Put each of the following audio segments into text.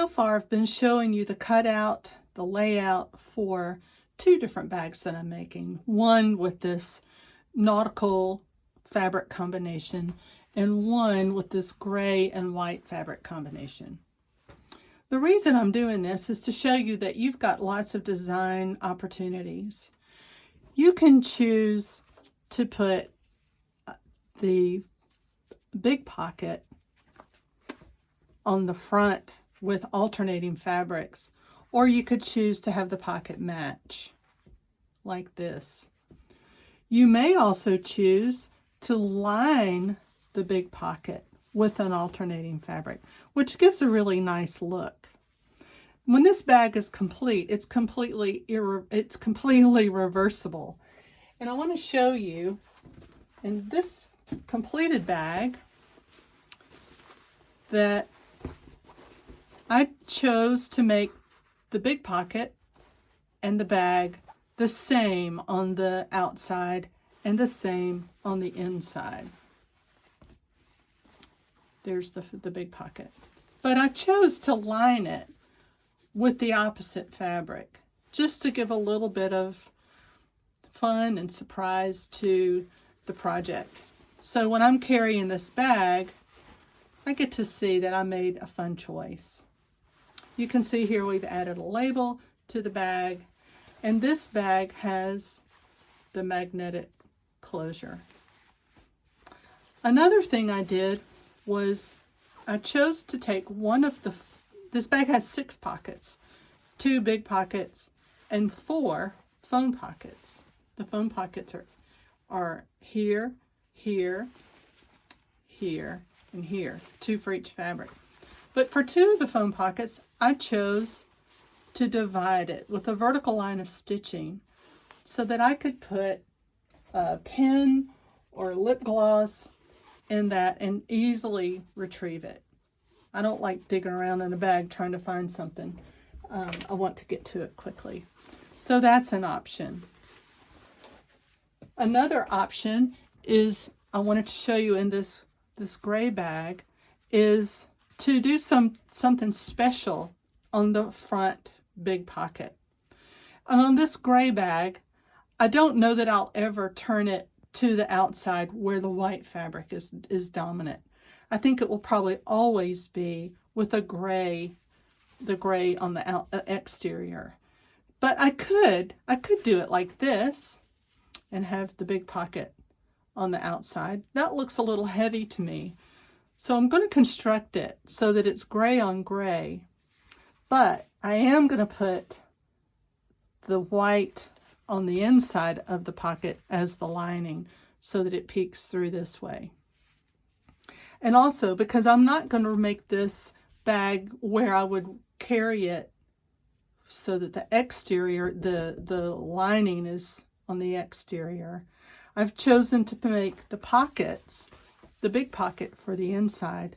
So far I've been showing you the cutout, the layout for two different bags that I'm making. One with this nautical fabric combination and one with this gray and white fabric combination. The reason I'm doing this is to show you that you've got lots of design opportunities. You can choose to put the big pocket on the front with alternating fabrics, or you could choose to have the pocket match like this. You may also choose to line the big pocket with an alternating fabric, which gives a really nice look. When this bag is complete, it's completely reversible. And I want to show you in this completed bag that I chose to make the big pocket and the bag the same on the outside and the same on the inside. There's the big pocket. But I chose to line it with the opposite fabric, just to give a little bit of fun and surprise to the project. So when I'm carrying this bag, I get to see that I made a fun choice. You can see here we've added a label to the bag, and this bag has the magnetic closure. Another thing I did was I chose to take this bag has 6 pockets, 2 big pockets and 4 phone pockets. The phone pockets are here, here, here, and here, 2 for each fabric. But for 2 of the phone pockets, I chose to divide it with a vertical line of stitching so that I could put a pen or lip gloss in that and easily retrieve it. I don't like digging around in a bag trying to find something. I want to get to it quickly. So that's an option. Another option is, I wanted to show you in this gray bag, is to do something special on the front big pocket. And on this gray bag, I don't know that I'll ever turn it to the outside where the white fabric is dominant. I think it will probably always be with the gray on the exterior. But I could do it like this and have the big pocket on the outside. That looks a little heavy to me. So I'm going to construct it so that it's gray on gray. But I am going to put the white on the inside of the pocket as the lining so that it peeks through this way. And also, because I'm not going to make this bag where I would carry it so that the exterior, the lining is on the exterior, I've chosen to make the pockets, the big pocket for the inside,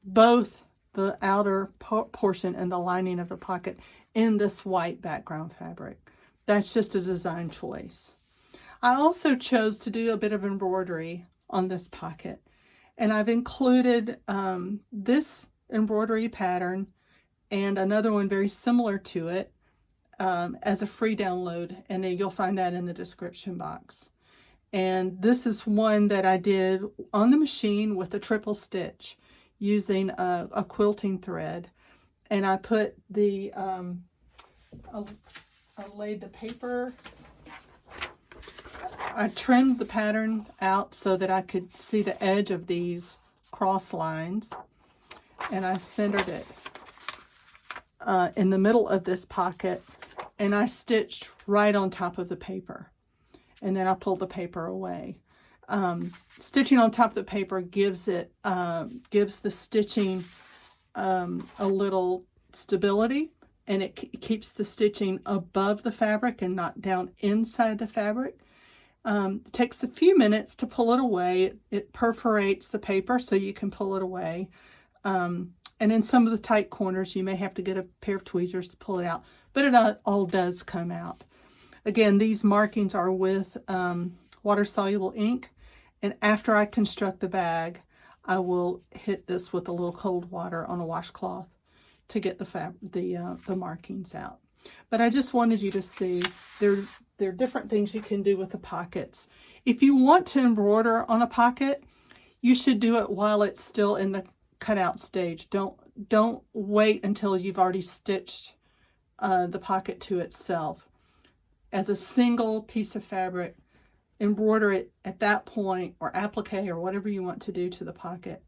both the outer portion and the lining of the pocket in this white background fabric. That's just a design choice. I also chose to do a bit of embroidery on this pocket. And I've included this embroidery pattern and another one very similar to it as a free download. And then you'll find that in the description box. And this is one that I did on the machine with a triple stitch using a quilting thread. And I put I laid the paper, I trimmed the pattern out so that I could see the edge of these cross lines, and I centered it in the middle of this pocket, and I stitched right on top of the paper, and then I pulled the paper away. Stitching on top of the paper gives the stitching a little stability, and it keeps the stitching above the fabric and not down inside the fabric. It takes a few minutes to pull it away. It perforates the paper so you can pull it away. And in some of the tight corners, you may have to get a pair of tweezers to pull it out, but it all does come out. Again, these markings are with water-soluble ink, and after I construct the bag, I will hit this with a little cold water on a washcloth to get the markings out. But I just wanted you to see there are different things you can do with the pockets. If you want to embroider on a pocket, you should do it while it's still in the cutout stage. Don't wait until you've already stitched the pocket to itself. As a single piece of fabric, embroider it at that point, or applique, or whatever you want to do to the pocket,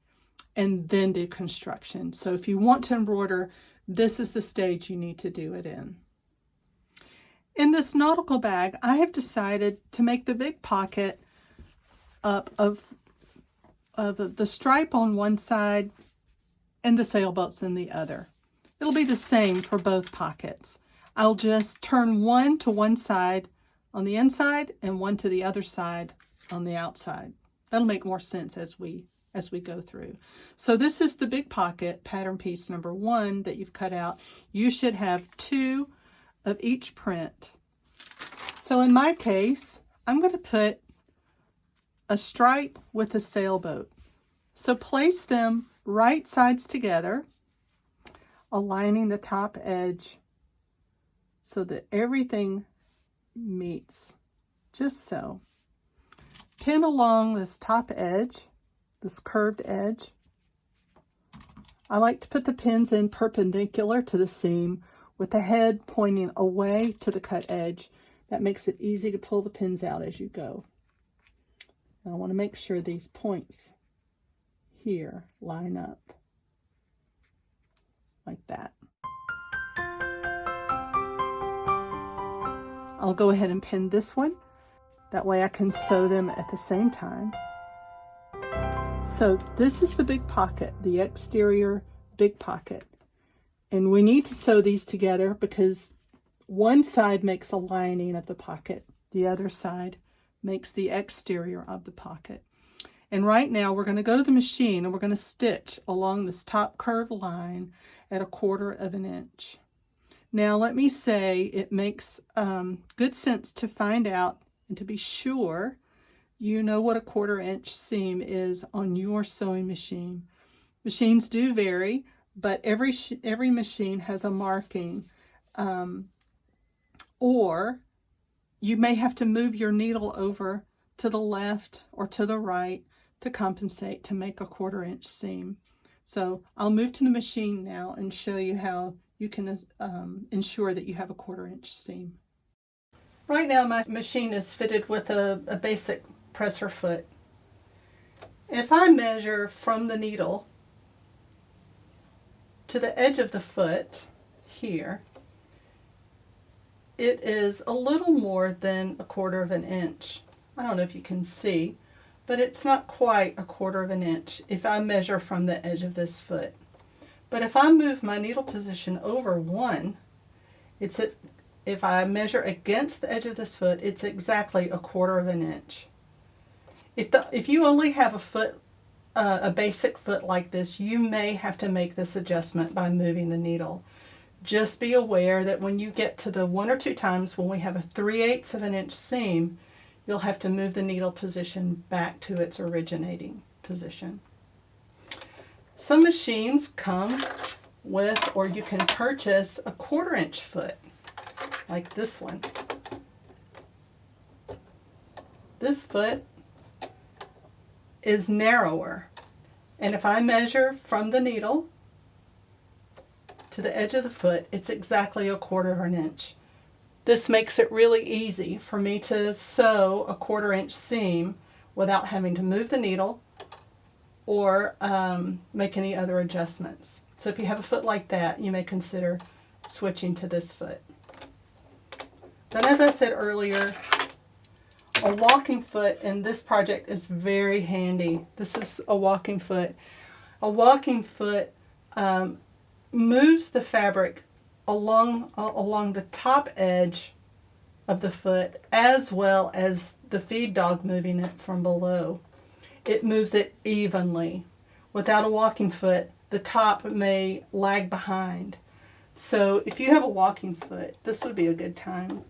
and then do construction. So if you want to embroider, this is the stage you need to do it in. In this nautical bag, I have decided to make the big pocket up of the stripe on one side and the sailboats in the other. It'll be the same for both pockets. I'll just turn one to one side on the inside and one to the other side on the outside. That'll make more sense as we go through. So this is the big pocket pattern piece number 1 that you've cut out. You should have 2 of each print. So in my case, I'm going to put a stripe with a sailboat. So place them right sides together, aligning the top edge so that everything meets, just so. Pin along this top edge, this curved edge. I like to put the pins in perpendicular to the seam with the head pointing away to the cut edge. That makes it easy to pull the pins out as you go. And I want to make sure these points here line up like that. I'll go ahead and pin this one. That way I can sew them at the same time. So this is the big pocket, the exterior big pocket. And we need to sew these together because one side makes a lining of the pocket. The other side makes the exterior of the pocket. And right now we're going to go to the machine and we're going to stitch along this top curved line at 1/4 inch. Now let me say it makes good sense to find out and to be sure you know what a 1/4 inch seam is on your sewing machine. Machines do vary, but every machine has a marking, or you may have to move your needle over to the left or to the right to compensate to make a 1/4 inch seam. So I'll move to the machine now and show you how you can ensure that you have a 1/4 inch seam. Right now my machine is fitted with a basic presser foot. If I measure from the needle to the edge of the foot here, it is a little more than 1/4 inch. I don't know if you can see, but it's not quite 1/4 inch if I measure from the edge of this foot. But if I move my needle position over 1, if I measure against the edge of this foot, it's exactly 1/4 inch. If you only have a foot, a basic foot like this, you may have to make this adjustment by moving the needle. Just be aware that when you get to the 1 or 2 times when we have a 3/8 inch seam, you'll have to move the needle position back to its originating position. Some machines come with, or you can purchase, a 1/4 inch foot, like this one. This foot is narrower, and if I measure from the needle to the edge of the foot, it's exactly 1/4 inch. This makes it really easy for me to sew a 1/4 inch seam without having to move the needle or make any other adjustments. So if you have a foot like that, you may consider switching to this foot. Then, as I said earlier, a walking foot in this project is very handy. This is a walking foot. A walking foot moves the fabric along the top edge of the foot, as well as the feed dog moving it from below. It moves it evenly. Without a walking foot, the top may lag behind. So if you have a walking foot, this would be a good time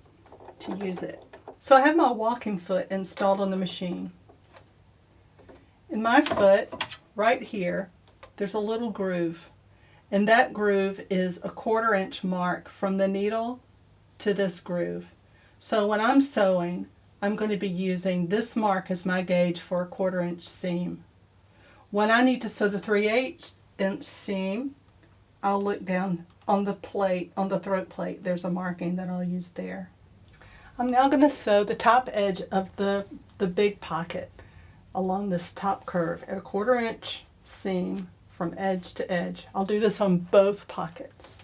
to use it. So I have my walking foot installed on the machine. In my foot, right here, there's a little groove. And that groove is a 1/4 inch mark from the needle to this groove. So when I'm sewing, I'm going to be using this mark as my gauge for a 1/4 inch seam. When I need to sew the 3/8 inch seam, I'll look down on the plate, on the throat plate. There's a marking that I'll use there. I'm now going to sew the top edge of the big pocket along this top curve at a 1/4 inch seam from edge to edge. I'll do this on both pockets.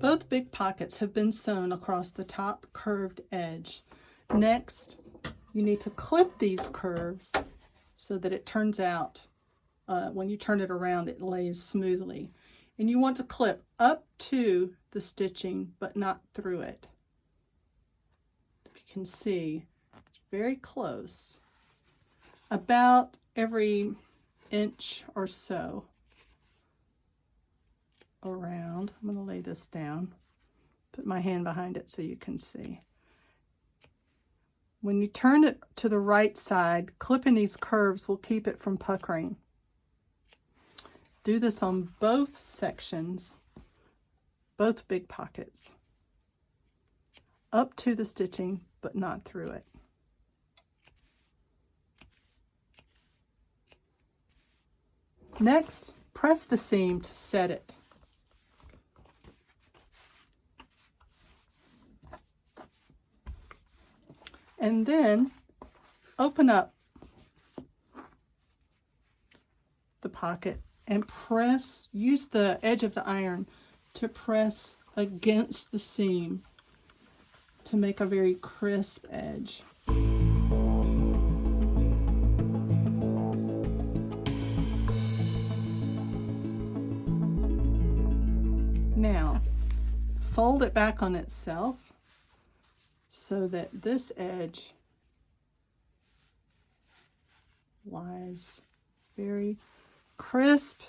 Both big pockets have been sewn across the top curved edge. Next, you need to clip these curves so that it turns out, when you turn it around, it lays smoothly. And you want to clip up to the stitching, but not through it. If you can see, it's very close. About every inch or so around. I'm going to lay this down, put my hand behind it so you can see. When you turn it to the right side, clipping these curves will keep it from puckering. Do this on both sections, both big pockets, up to the stitching, but not through it. Next, press the seam to set it. And then open up the pocket and press, use the edge of the iron to press against the seam to make a very crisp edge. Now, fold it back on itself so that this edge lies very crisp.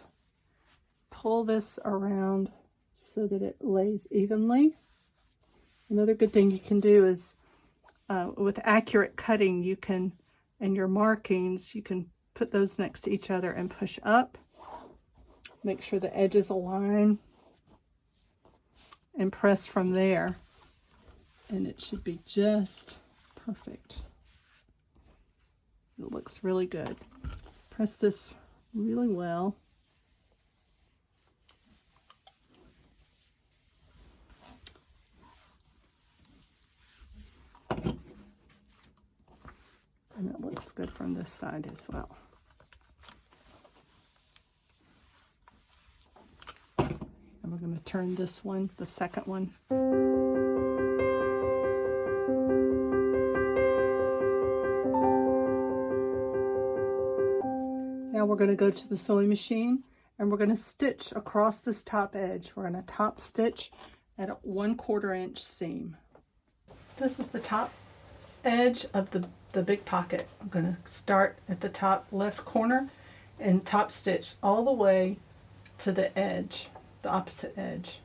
Pull this around so that it lays evenly. Another good thing you can do is with accurate cutting, you can, and your markings, you can put those next to each other and push up. Make sure the edges align and press from there. And it should be just perfect. It looks really good. Press this really well. And it looks good from this side as well. And we're going to turn this one, the second one. Now we're going to go to the sewing machine and we're going to stitch across this top edge. We're going to top stitch at a 1/4 inch seam. This is the top edge of the big pocket. I'm going to start at the top left corner and top stitch all the way to the edge, the opposite edge.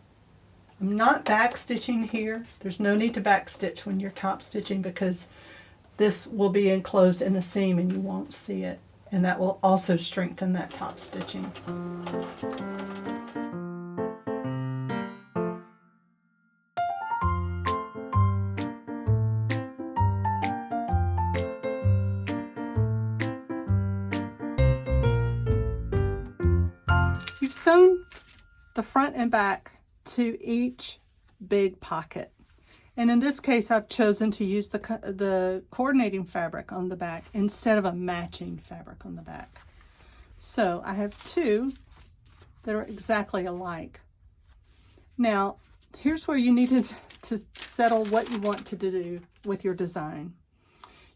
I'm not back stitching here. There's no need to back stitch when you're top stitching because this will be enclosed in a seam and you won't see it. And that will also strengthen that top stitching. You've sewn the front and back to each big pocket. And in this case, I've chosen to use the coordinating fabric on the back instead of a matching fabric on the back. So I have two that are exactly alike. Now, here's where you need to settle what you want to do with your design.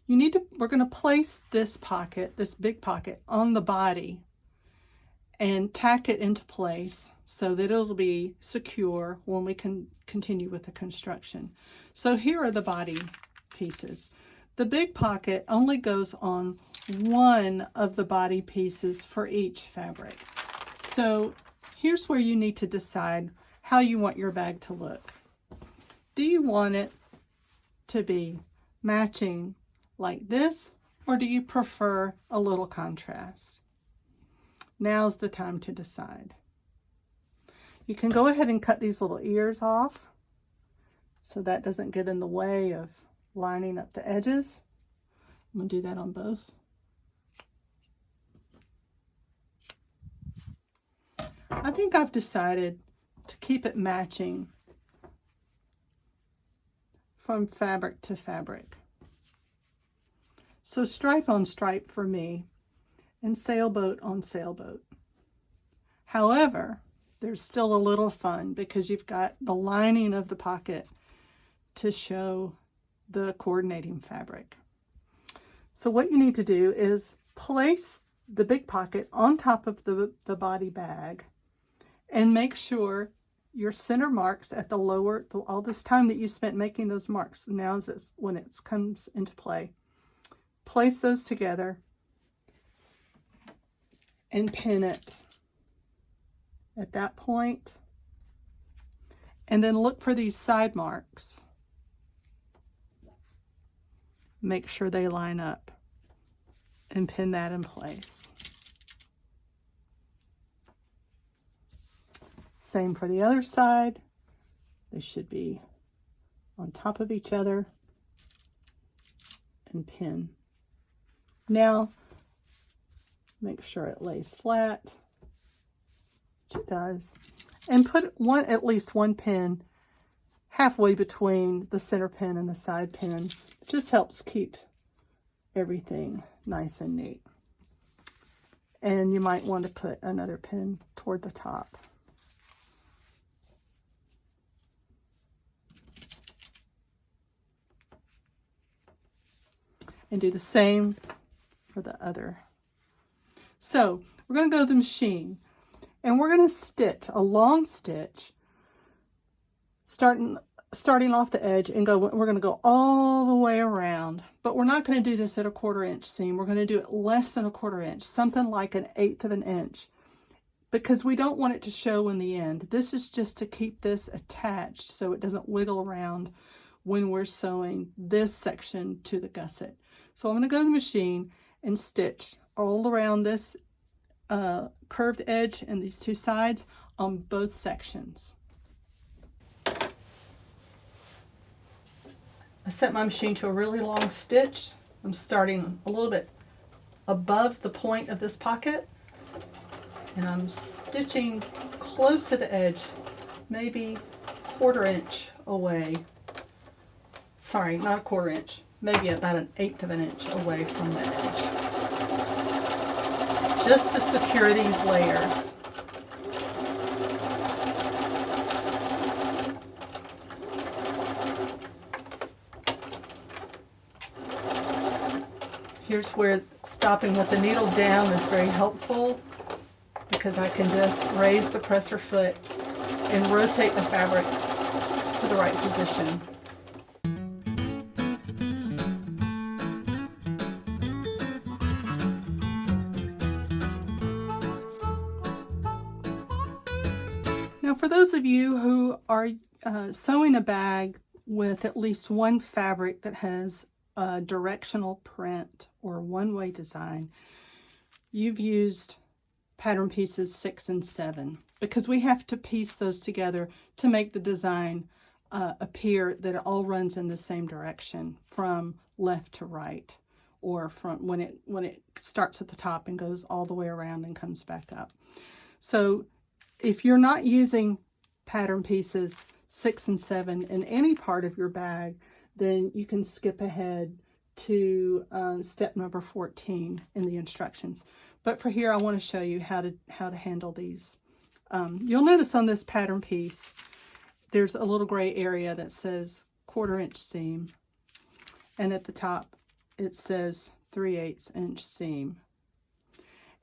We're going to place this pocket, this big pocket, on the body and tack it into place so that it'll be secure when we can continue with the construction. So here are the body pieces. The big pocket only goes on one of the body pieces for each fabric. So here's where you need to decide how you want your bag to look. Do you want it to be matching like this, or do you prefer a little contrast? Now's the time to decide. You can go ahead and cut these little ears off so that doesn't get in the way of lining up the edges. I'm going to do that on both. I think I've decided to keep it matching from fabric to fabric. So stripe on stripe for me and sailboat on sailboat. However, there's still a little fun because you've got the lining of the pocket to show the coordinating fabric. So what you need to do is place the big pocket on top of the body bag and make sure your center marks at the lower, all this time that you spent making those marks, now is when it comes into play. Place those together and pin it at that point. And then look for these side marks. Make sure they line up and pin that in place. Same for the other side. They should be on top of each other and pin. Now, make sure it lays flat, which it does, and put at least one pin halfway between the center pin and the side pin. It just helps keep everything nice and neat. And you might want to put another pin toward the top. And do the same for the other. So we're going to go to the machine and we're going to stitch a long stitch starting off the edge and we're going to go all the way around, but we're not going to do this at a 1/4 inch seam. We're going to do it less than a 1/4 inch, something like 1/8 of an inch, because we don't want it to show in the end. This is just to keep this attached so it doesn't wiggle around when we're sewing this section to the gusset. So I'm going to go to the machine and stitch all around this curved edge and these two sides on both sections. I set my machine to a really long stitch. I'm starting a little bit above the point of this pocket, and I'm stitching close to the edge, maybe 1/4 inch away. Sorry, not a 1/4 inch. Maybe about 1/8 of an inch away from the edge, just to secure these layers. Here's where stopping with the needle down is very helpful, because I can just raise the presser foot and rotate the fabric to the right position. Now, for those of you who are sewing a bag with at least one fabric that has a directional print or one-way design, you've used pattern pieces 6 and 7, because we have to piece those together to make the design appear that it all runs in the same direction from left to right, or from when it starts at the top and goes all the way around and comes back up. So if you're not using pattern pieces 6 and 7 in any part of your bag, then you can skip ahead to step number 14 in the instructions. But for here, I want to show you how to handle these. You'll notice on this pattern piece, there's a little gray area that says 1/4 inch seam, and at the top it says 3/8 inch seam.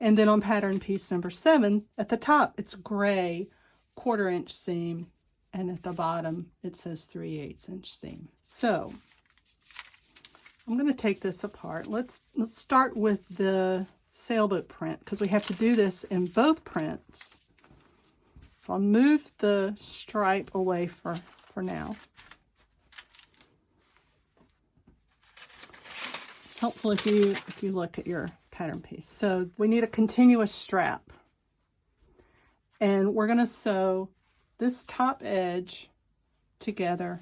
And then on pattern piece number 7, at the top it's gray 1/4 inch seam, and at the bottom it says 3/8 inch seam. So I'm going to take this apart. Let's start with the sailboat print, because we have to do this in both prints. So I'll move the stripe away for now. helpful if you look at your pattern piece. So we need a continuous strap. And we're going to sew this top edge together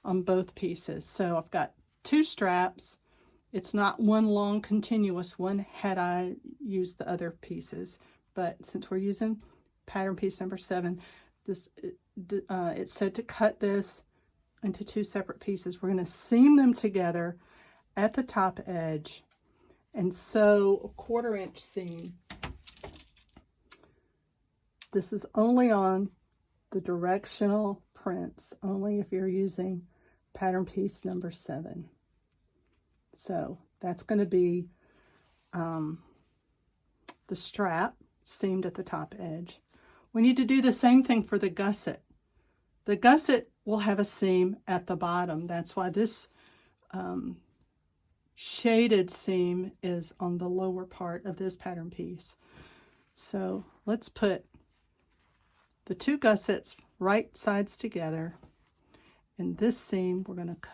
on both pieces. So I've got 2 straps. It's not one long continuous one had I used the other pieces. But since we're using pattern piece number 7, it said to cut this into 2 separate pieces. We're going to seam them together at the top edge and sew a 1/4 inch seam. This is only on the directional prints, only if you're using pattern piece number 7. So that's going to be the strap seamed at the top edge. We need to do the same thing for the gusset. The gusset will have a seam at the bottom. That's why this shaded seam is on the lower part of this pattern piece. So let's put the 2 gussets right sides together, and this seam, we're going to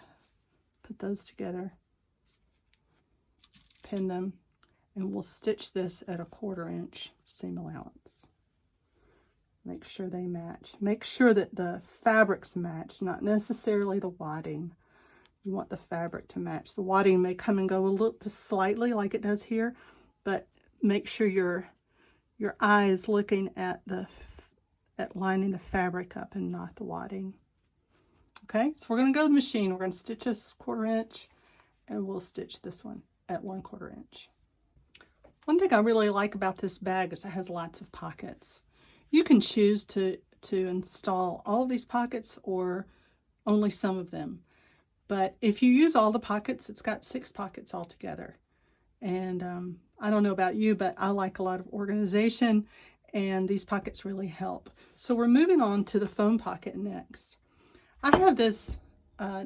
put those together, pin them, and we'll stitch this at a 1/4 inch seam allowance. Make sure they match. Make sure that the fabrics match, not necessarily the wadding. You want the fabric to match. The wadding may come and go a little, just slightly like it does here, but make sure your eye is looking at lining the fabric up and not the wadding. Okay, so we're going to go to the machine. We're going to stitch this 1/4 inch, and we'll stitch this one at 1/4 inch. One thing I really like about this bag is it has lots of pockets. You can choose to install all of these pockets or only some of them. But if you use all the pockets, it's got 6 pockets altogether. And I don't know about you, but I like a lot of organization, and these pockets really help. So we're moving on to the foam pocket next. I have this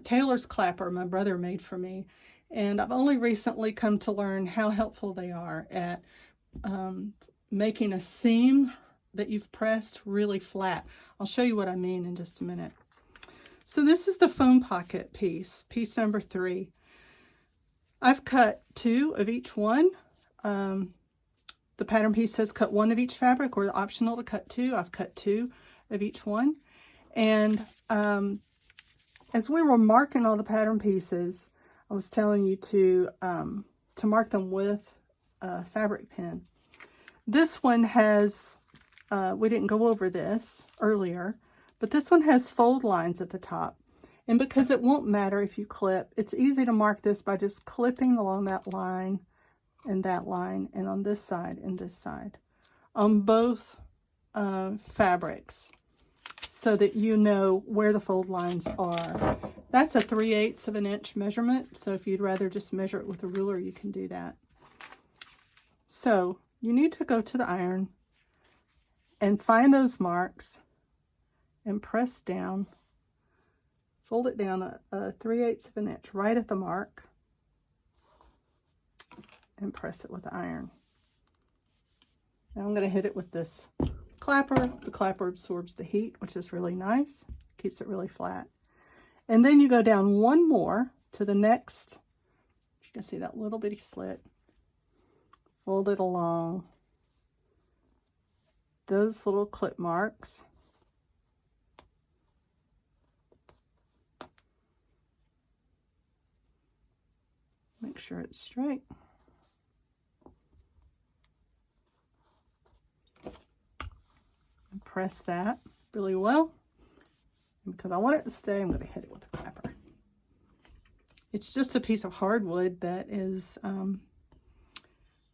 tailor's clapper my brother made for me, and I've only recently come to learn how helpful they are at making a seam that you've pressed really flat. I'll show you what I mean in just a minute. So this is the foam pocket piece, piece number 3. I've cut 2 of each one. The pattern piece says cut 1 of each fabric, or optional to cut 2. I've cut 2 of each one. And as we were marking all the pattern pieces, I was telling you to mark them with a fabric pin. This one has, we didn't go over this earlier, but this one has fold lines at the top. And because it won't matter if you clip, it's easy to mark this by just clipping along that line, and on this side and this side on both fabrics, so that you know where the fold lines are. That's a 3/8 of an inch measurement, so if you'd rather just measure it with a ruler, you can do that. So you need to go to the iron and find those marks and press down, fold it down a 3/8 of an inch right at the mark, and press it with the iron. Now I'm going to hit it with this clapper. The clapper absorbs the heat, which is really nice, keeps it really flat. And then you go down one more to the next, you can see that little bitty slit, fold it along those little clip marks, make sure it's straight. Press that really well. And because I want it to stay, I'm going to hit it with a clapper. It's just a piece of hardwood that is,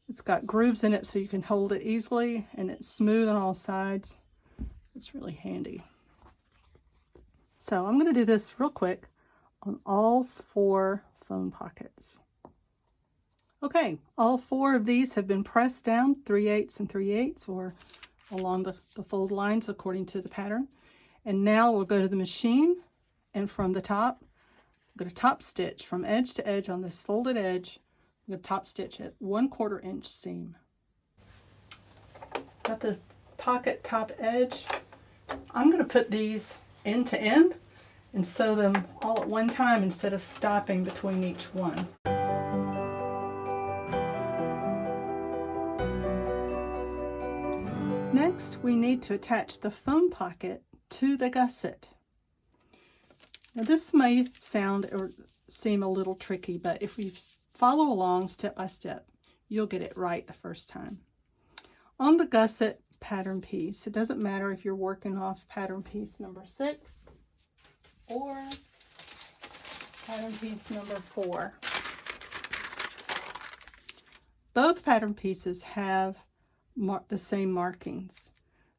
it's got grooves in it so you can hold it easily, and it's smooth on all sides. It's really handy. So I'm going to do this real quick on all 4 foam pockets. Okay, all 4 of these have been pressed down 3/8 and 3/8, or along the fold lines according to the pattern. And now we'll go to the machine, and from the top, I'm going to top stitch from edge to edge on this folded edge. I'm going to top stitch at 1/4 inch seam. Got the pocket top edge. I'm going to put these end to end and sew them all at one time instead of stopping between each one. Next, we need to attach the phone pocket to the gusset. Now this may sound or seem a little tricky, but if we follow along step by step, you'll get it right the first time. On the gusset pattern piece, it doesn't matter if you're working off pattern piece number 6 or pattern piece number 4. Both pattern pieces have the same markings.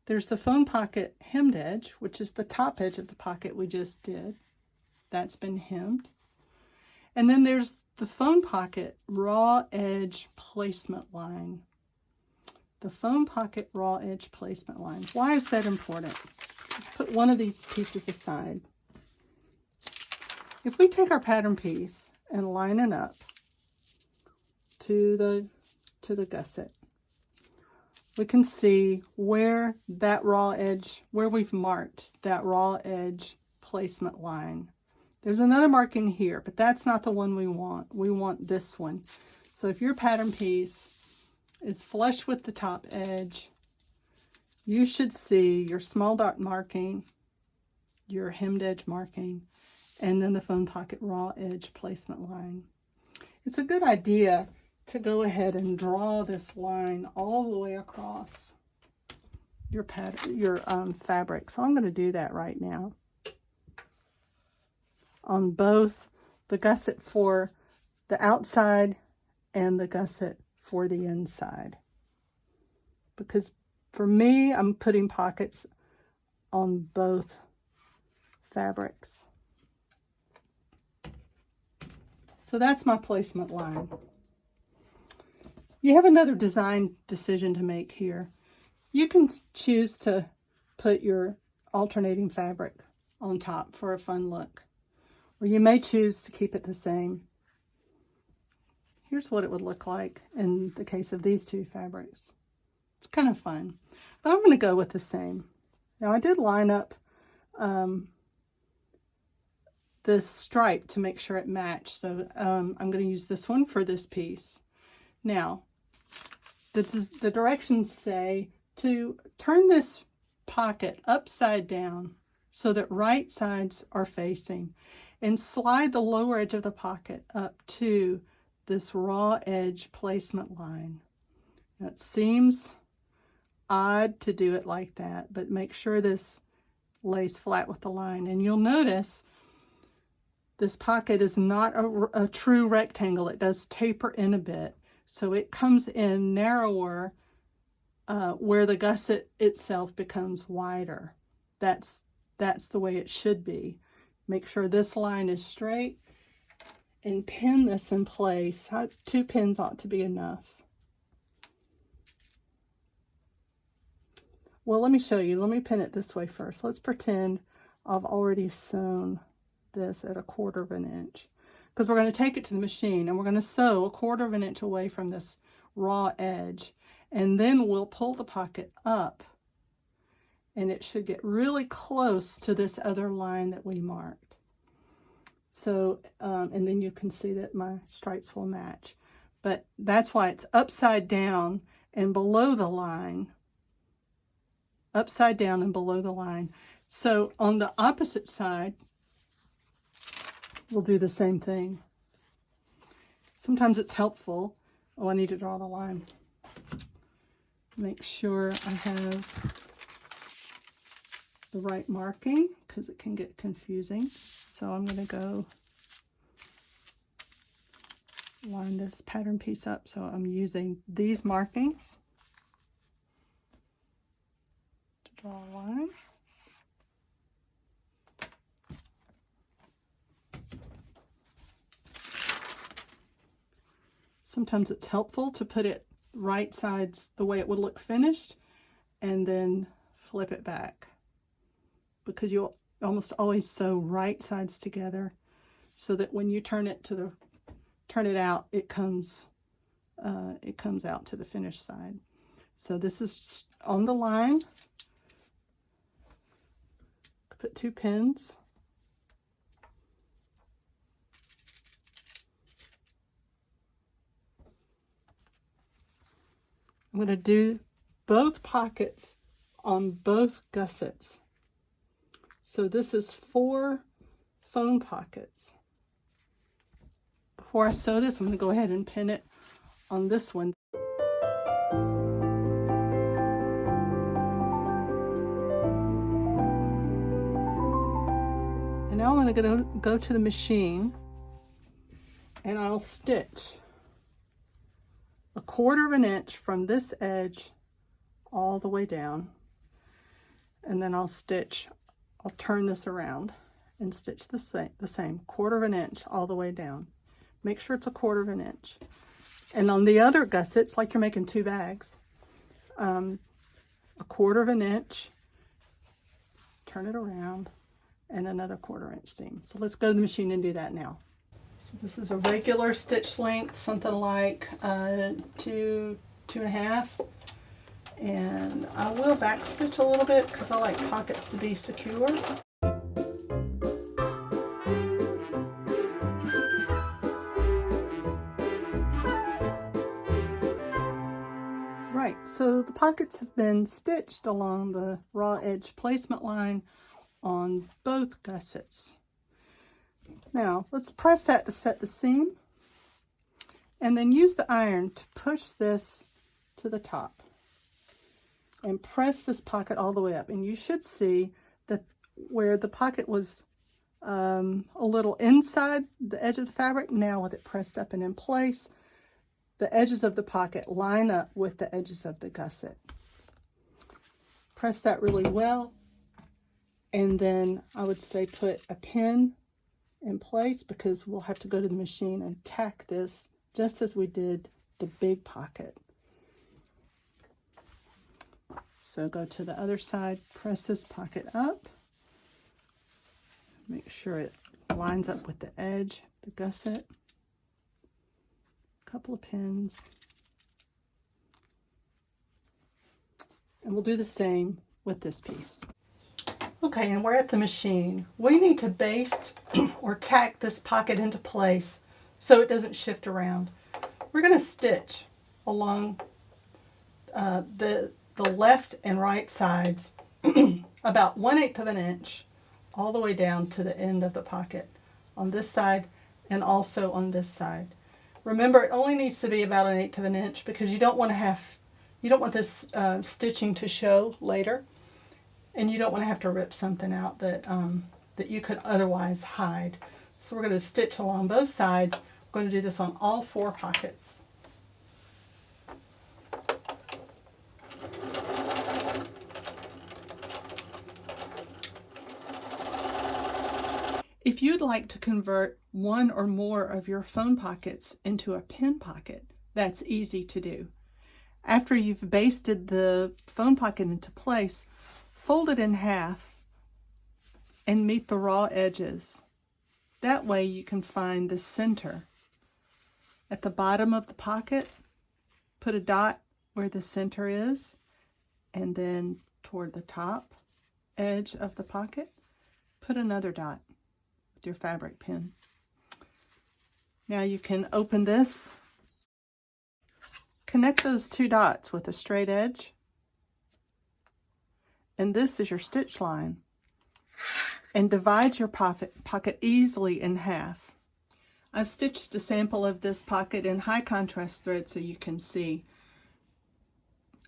There's the phone pocket hemmed edge, which is the top edge of the pocket we just did. That's been hemmed. And then there's the phone pocket raw edge placement line. The phone pocket raw edge placement line. Why is that important? Let's put one of these pieces aside. If we take our pattern piece and line it up to the gusset, we can see where that raw edge, where we've marked that raw edge placement line. There's another marking here, but that's not the one we want. We want this one. So if your pattern piece is flush with the top edge, you should see your small dot marking, your hemmed edge marking, and then the phone pocket raw edge placement line. It's a good idea to go ahead and draw this line all the way across your fabric. So I'm going to do that right now on both the gusset for the outside and the gusset for the inside. Because for me, I'm putting pockets on both fabrics. So that's my placement line. You have another design decision to make here. You can choose to put your alternating fabric on top for a fun look, or you may choose to keep it the same. Here's what it would look like in the case of these two fabrics. It's kind of fun, but I'm going to go with the same. Now I did line up this stripe to make sure it matched, so I'm going to use this one for this piece. Now, the directions say to turn this pocket upside down so that right sides are facing, and slide the lower edge of the pocket up to this raw edge placement line. Now, it seems odd to do it like that, but make sure this lays flat with the line. And you'll notice this pocket is not a true rectangle. It does taper in a bit. So it comes in narrower where the gusset itself becomes wider. That's the way it should be. Make sure this line is straight and pin this in place. 2 pins ought to be enough. Well, let me show you. Let me pin it this way first. Let's pretend I've already sewn this at 1/4 of an inch, because we're going to take it to the machine and we're going to sew 1/4 of an inch away from this raw edge, and then we'll pull the pocket up and it should get really close to this other line that we marked. So and then you can see that my stripes will match, but that's why it's upside down and below the line, upside down and below the line. So on the opposite side, we'll do the same thing. Sometimes it's helpful. Oh, I need to draw the line. Make sure I have the right marking, because it can get confusing. So I'm going to go line this pattern piece up. So I'm using these markings to draw a line. Sometimes it's helpful to put it right sides the way it would look finished and then flip it back, because you'll almost always sew right sides together so that when you turn it out, it comes out to the finished side. So this is on the line. Put 2 pins. I'm going to do both pockets on both gussets. So this is 4 phone pockets. Before I sew this, I'm going to go ahead and pin it on this one. And now I'm going to go to the machine and I'll stitch 1/4 inch from this edge all the way down. And then I'll turn this around and stitch the same 1/4 inch all the way down. Make sure it's 1/4 inch. And on the other gussets, like you're making 2 bags, 1/4 inch, turn it around, and another 1/4 inch seam. So let's go to the machine and do that now. So this is a regular stitch length, something like 2.5. And I will back stitch a little bit because I like pockets to be secure. Right, so the pockets have been stitched along the raw edge placement line on both gussets. Now let's press that to set the seam, and then use the iron to push this to the top and press this pocket all the way up. And you should see that where the pocket was a little inside the edge of the fabric, now with it pressed up and in place, the edges of the pocket line up with the edges of the gusset. Press that really well, and then I would say put a pin in place, because we'll have to go to the machine and tack this just as we did the big pocket. So go to the other side, press this pocket up, make sure it lines up with the edge, the gusset, a couple of pins, and we'll do the same with this piece. Okay, and we're at the machine. We need to baste or tack this pocket into place so it doesn't shift around. We're going to stitch along the left and right sides about 1/8 inch all the way down to the end of the pocket on this side and also on this side. Remember, it only needs to be about 1/8 inch because you don't want this stitching to show later. And you don't want to have to rip something out that that you could otherwise hide. So we're going to stitch along both sides. We're going to do this on all 4 pockets. If you'd like to convert one or more of your phone pockets into a pin pocket, that's easy to do. After you've basted the phone pocket into place, fold it in half and meet the raw edges. That way you can find the center. At the bottom of the pocket, put a dot where the center is, and then toward the top edge of the pocket, put another dot with your fabric pin. Now you can open this, connect those 2 dots with a straight edge, and this is your stitch line, and divide your pocket easily in half. I've stitched a sample of this pocket in high contrast thread so you can see.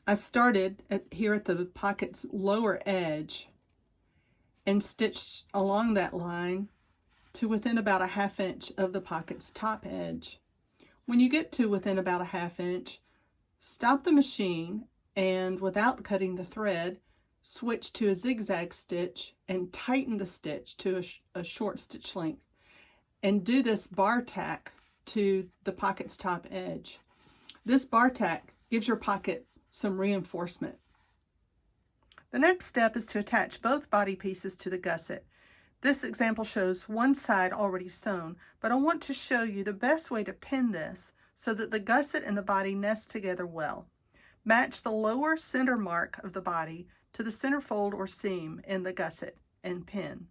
I started here at the pocket's lower edge and stitched along that line to within about 1/2 inch of the pocket's top edge. When you get to within about 1/2 inch, stop the machine and, without cutting the thread, switch to a zigzag stitch and tighten the stitch to a short stitch length, and do this bar tack to the pocket's top edge. This bar tack gives your pocket some reinforcement. The next step is to attach both body pieces to the gusset. This example shows one side already sewn, but I want to show you the best way to pin this so that the gusset and the body nest together well. Match the lower center mark of the body to the center fold or seam in the gusset and pin.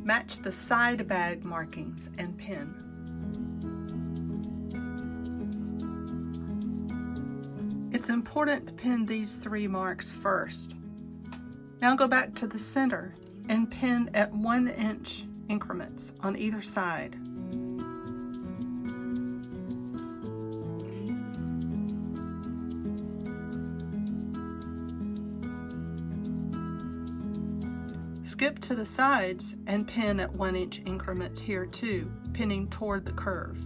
Match the side bag markings and pin. It's important to pin these 3 marks first. Now go back to the center and pin at 1-inch increments on either side. Skip to the sides and pin at 1-inch increments here too, pinning toward the curve.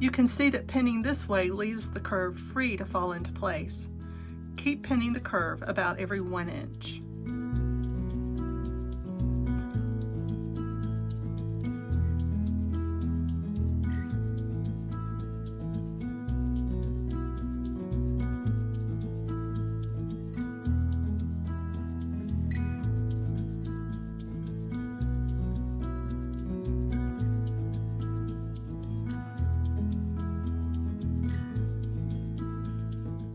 You can see that pinning this way leaves the curve free to fall into place. Keep pinning the curve about every 1 inch.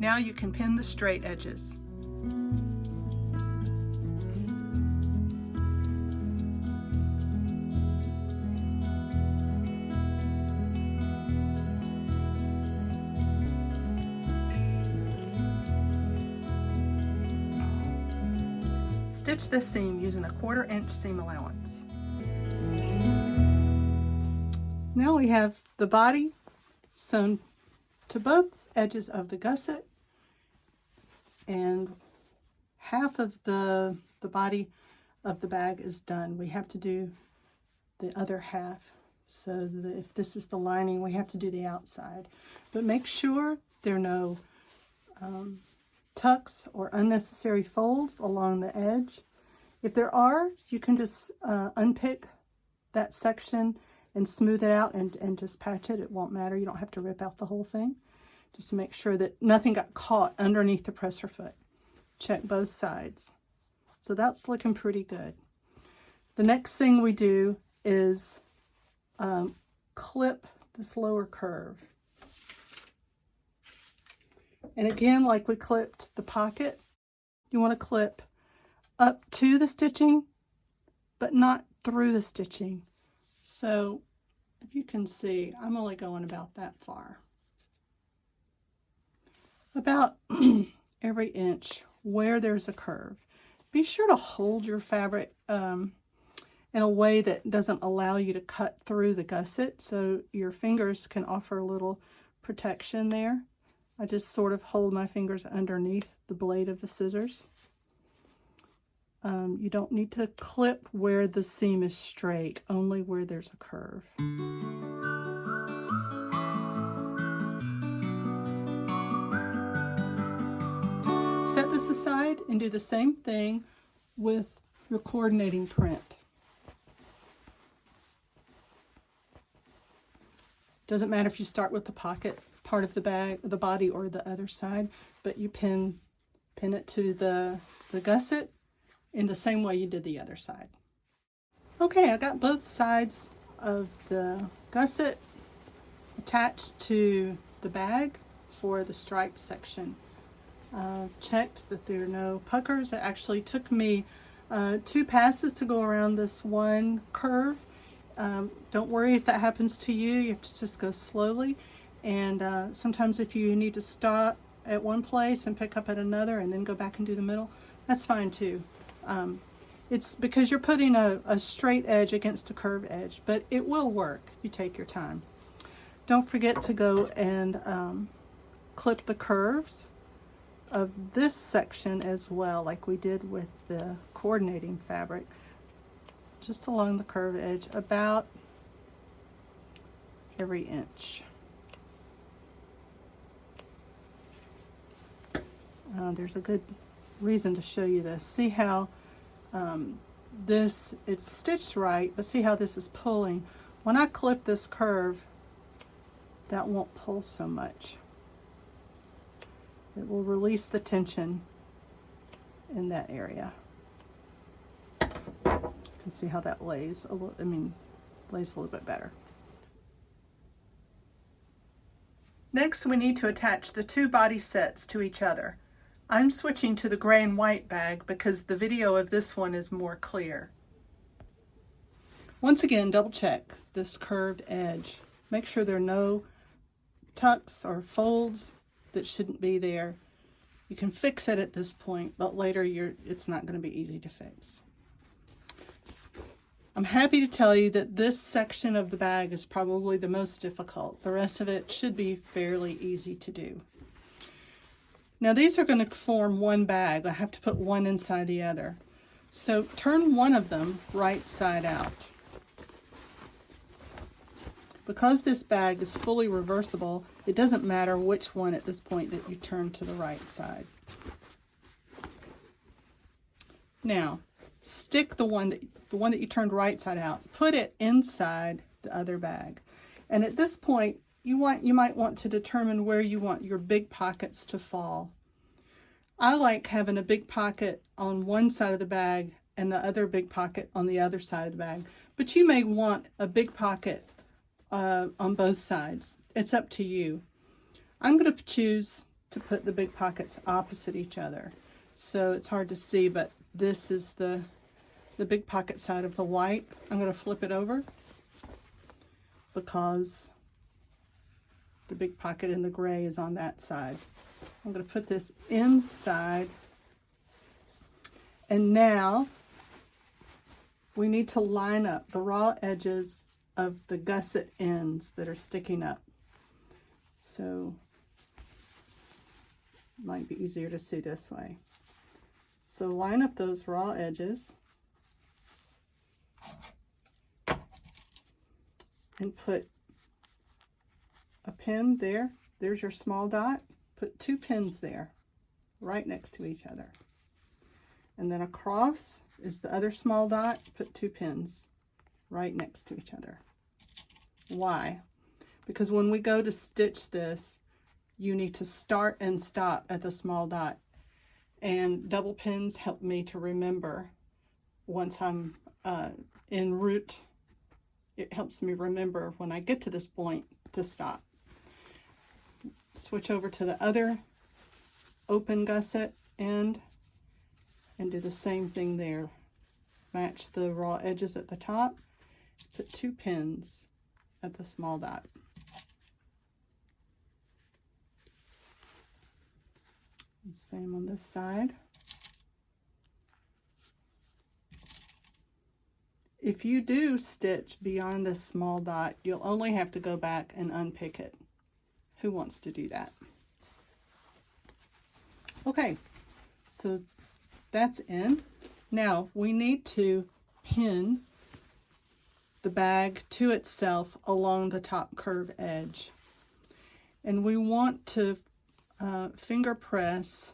Now you can pin the straight edges. Stitch this seam using a 1/4 inch seam allowance. Now we have the body sewn to both edges of the gusset, and half of the body of the bag is done. We have to do the other half. So that if this is the lining, we have to do the outside. But make sure there are no tucks or unnecessary folds along the edge. If there are, you can just unpick that section and smooth it out and just patch it. It won't matter. You don't have to rip out the whole thing. Just to make sure that nothing got caught underneath the presser foot. Check both sides. So that's looking pretty good. The next thing we do is clip this lower curve. And again, like we clipped the pocket, you want to clip up to the stitching, but not through the stitching. So if you can see, I'm only going about that far. About every inch where there's a curve. Be sure to hold your fabric in a way that doesn't allow you to cut through the gusset, so your fingers can offer a little protection there. I just sort of hold my fingers underneath the blade of the scissors. You don't need to clip where the seam is straight, only where there's a curve. Set this aside and do the same thing with your coordinating print. Doesn't matter if you start with the pocket part of the bag, the body, or the other side, but you pin it to the gusset in the same way you did the other side. Okay, I got both sides of the gusset attached to the bag for the stripe section. Checked that there are no puckers. It actually took me 2 passes to go around this one curve. Don't worry if that happens to you. You have to just go slowly. And sometimes if you need to stop at one place and pick up at another and then go back and do the middle, that's fine too. It's because you're putting a straight edge against a curved edge, but it will work if you take your time. Don't forget to go and clip the curves of this section as well, like we did with the coordinating fabric, just along the curved edge, about every inch. There's a good reason to show you this. See how it's stitched right, but see how this is pulling. When I clip this curve, that won't pull so much. It will release the tension in that area. You can see how that lays a little, lays a little bit better. Next, we need to attach the 2 body sets to each other. I'm switching to the gray and white bag because the video of this one is more clear. Once again, double check this curved edge. Make sure there are no tucks or folds that shouldn't be there. You can fix it at this point, but later it's not going to be easy to fix. I'm happy to tell you that this section of the bag is probably the most difficult. The rest of it should be fairly easy to do. Now these are going to form one bag. I have to put one inside the other. So turn one of them right side out. Because this bag is fully reversible, it doesn't matter which one at this point that you turn to the right side. Now, stick the one that you turned right side out, put it inside the other bag. And at this point, you might want to determine where you want your big pockets to fall. I like having a big pocket on one side of the bag and the other big pocket on the other side of the bag. But you may want a big pocket on both sides. It's up to you. I'm going to choose to put the big pockets opposite each other. So it's hard to see, but this is the big pocket side of the white. I'm going to flip it over because the big pocket in the gray is on that side. I'm going to put this inside. And now we need to line up the raw edges of the gusset ends that are sticking up. So it might be easier to see this way. So line up those raw edges and put a pin there. There's your small dot. Put 2 pins there, right next to each other. And then across is the other small dot. Put 2 pins right next to each other. Why? Because when we go to stitch this, you need to start and stop at the small dot. And double pins help me to remember once I'm en route. It helps me remember when I get to this point to stop. Switch over to the other open gusset end and do the same thing there. Match the raw edges at the top. Put 2 pins at the small dot. Same on this side. If you do stitch beyond this small dot, you'll only have to go back and unpick it. Who wants to do that? Okay, so that's in. Now we need to pin the bag to itself along the top curve edge. And we want to finger press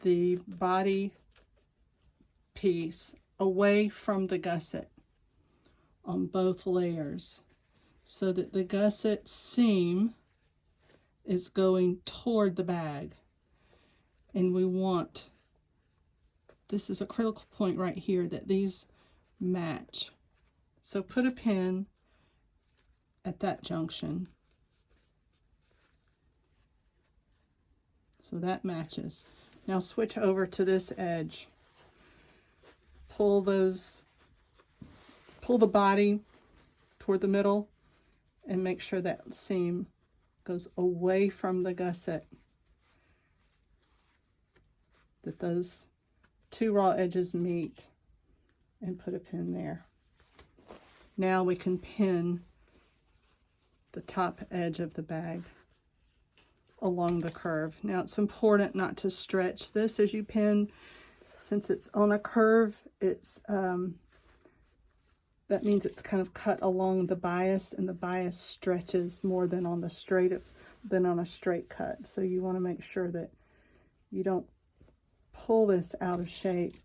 the body piece away from the gusset on both layers so that the gusset seam is going toward the bag. And we want, this is a critical point right here, that these match. So put a pin at that junction so that matches. Now switch over to this edge. Pull the body toward the middle and make sure that seam goes away from the gusset, that those 2 raw edges meet, and put a pin there. Now we can pin the top edge of the bag along the curve. Now it's important not to stretch this as you pin. Since it's on a curve, it's that means it's kind of cut along the bias, and the bias stretches more than on a straight cut. So you want to make sure that you don't pull this out of shape.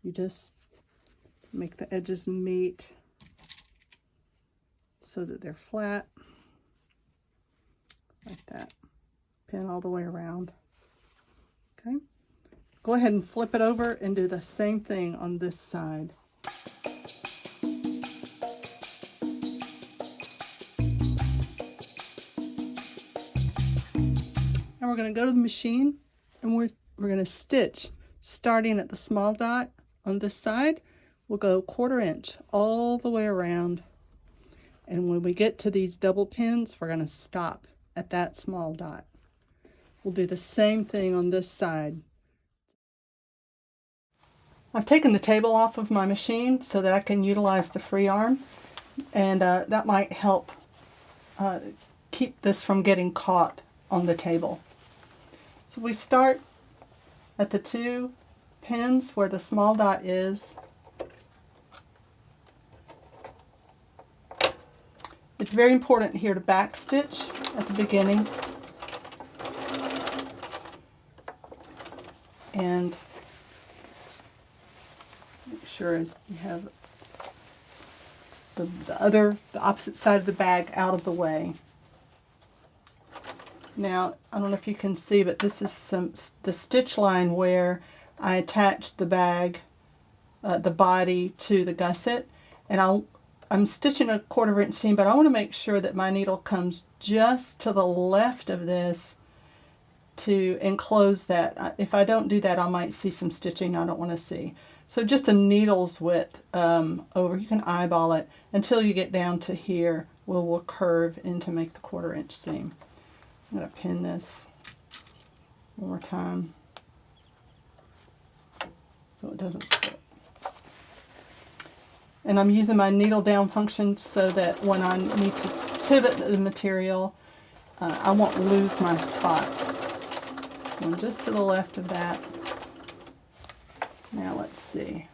You just make the edges meet so that they're flat, like that. Pin all the way around. Okay, go ahead and flip it over and do the same thing on this side. And we're going to go to the machine and we're going to stitch starting at the small dot on this side. We'll go 1/4 inch all the way around, and when we get to these double pins, we're going to stop at that small dot. We'll do the same thing on this side. I've taken the table off of my machine so that I can utilize the free arm, and that might help keep this from getting caught on the table. So we start at the 2 pins where the small dot is. It's very important here to back stitch at the beginning and make sure you have the opposite side of the bag out of the way. Now, I don't know if you can see, but this is the stitch line where I attached the bag, the body to the gusset, and I'm stitching a 1/4 inch seam, but I want to make sure that my needle comes just to the left of this to enclose that. If I don't do that, I might see some stitching I don't want to see. So just a needle's width over, you can eyeball it until you get down to here where we'll curve in to make the 1/4 inch seam. I'm going to pin this one more time so it doesn't slip. And I'm using my needle down function so that when I need to pivot the material, I won't lose my spot. Going just to the left of that. Now let's see.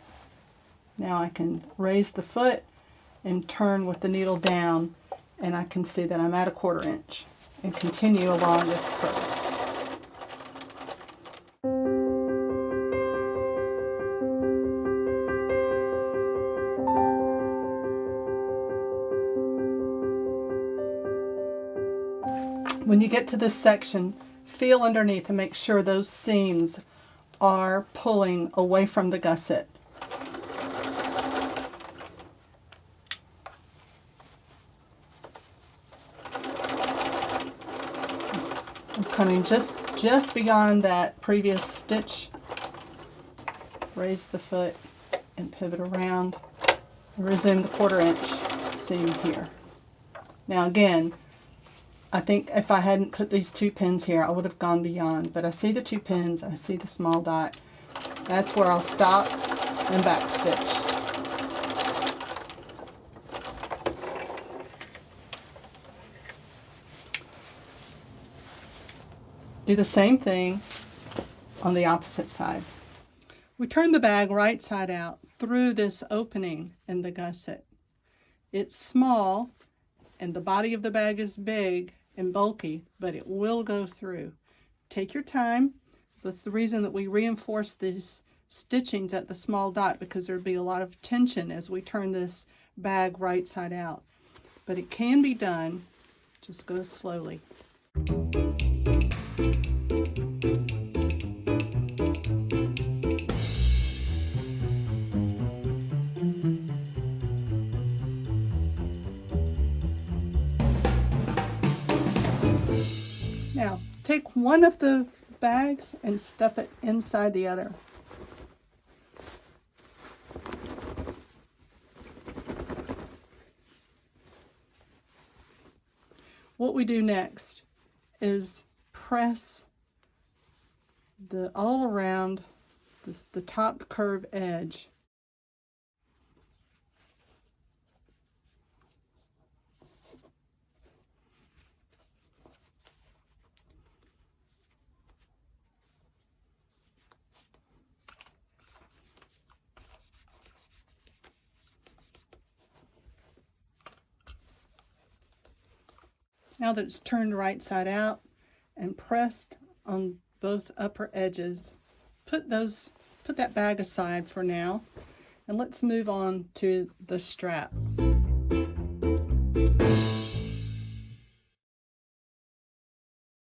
Now I can raise the foot and turn with the needle down, and I can see that I'm at a 1/4 inch and continue along this curve. When you get to this section, feel underneath and make sure those seams are pulling away from the gusset. I'm coming just beyond that previous stitch. Raise the foot and pivot around and resume the 1/4 inch seam here. Now again, I think if I hadn't put these 2 pins here, I would have gone beyond, but I see the 2 pins, I see the small dot. That's where I'll stop and back stitch. Do the same thing on the opposite side. We turn the bag right side out through this opening in the gusset. It's small and the body of the bag is big and bulky, but it will go through. Take your time. That's the reason that we reinforce these stitchings at the small dot, because there'd be a lot of tension as we turn this bag right side out. But it can be done. Just go slowly. Now, take one of the bags and stuff it inside the other. What we do next is press all around the top curve edge. Now that it's turned right side out and pressed on both upper edges, put that bag aside for now, and let's move on to the strap.